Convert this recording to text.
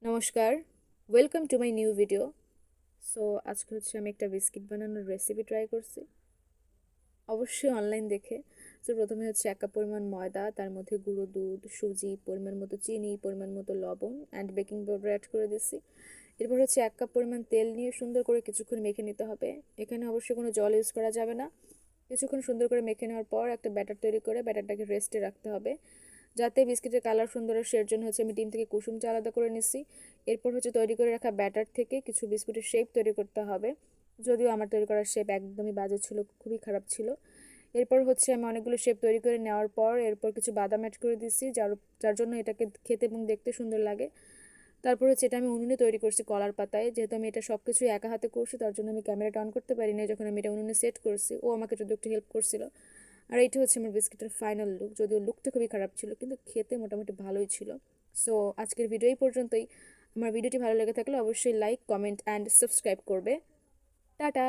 নমস্কার, welcome to my new video. So আজকে আমি একটা বিস্কিট বানানোর রেসিপি ট্রাই করছি, অবশ্যই অনলাইন দেখে। সো প্রথমে 1 কাপ পরিমাণ ময়দা, তার মধ্যে গুঁড়ো দুধ, সুজি, পরিমাণ মতো চিনি, পরিমাণ মতো লবণ অ্যান্ড বেকিং পাউডার অ্যাড করে দিচ্ছি। এরপর 1 কাপ পরিমাণ তেল নিয়ে সুন্দর করে কিছুক্ষণ মেখে নিতে হবে। এখানে অবশ্যই কোনো জল ইউজ করা যাবে না। কিছুক্ষণ সুন্দর করে মেখে নেওয়ার পর একটা ব্যাটার তৈরি করে ব্যাটারটাকে রেস্টে রাখতে হবে, যাতে বিস্কিটের কালার সুন্দর আসে। এর জন্য আমি ডিম থেকে কুসুমটা আলাদা করে নিচ্ছি। এরপর তৈরি করে রাখা ব্যাটার থেকে কিছু বিস্কুটের শেপ তৈরি করতে হবে। যদিও আমার তৈরি করার শেপ একদমই বাজে ছিল, খুবই খারাপ ছিল। এরপর আমি অনেকগুলো শেপ তৈরি করে নেওয়ার পর এরপর কিছু বাদাম অ্যাড করে দিচ্ছি, যার যার জন্য এটাকে খেতে এবং দেখতে সুন্দর লাগে। তারপর এটা আমি উনুনে তৈরি করছি কলার পাতায়। যেহেতু আমি এটা সব কিছুই একা হাতে করছি, তার জন্য আমি ক্যামেরাটা অন করতে পারি না। যখন আমি এটা উনুনে সেট করছি, ও আমাকে যদি একটু হেল্প করছিল। আর এইটা আমার বিস্কিটের ফাইনাল লুক। যদিও লুকটা খুবই খারাপ ছিল, কিন্তু খেতে মোটামুটি ভালোই ছিল। সো আজকের ভিডিও এই পর্যন্তই। আমার ভিডিওটি ভালো লেগে থাকলে অবশ্যই লাইক, কমেন্ট অ্যান্ড সাবস্ক্রাইব করবে। টাটা।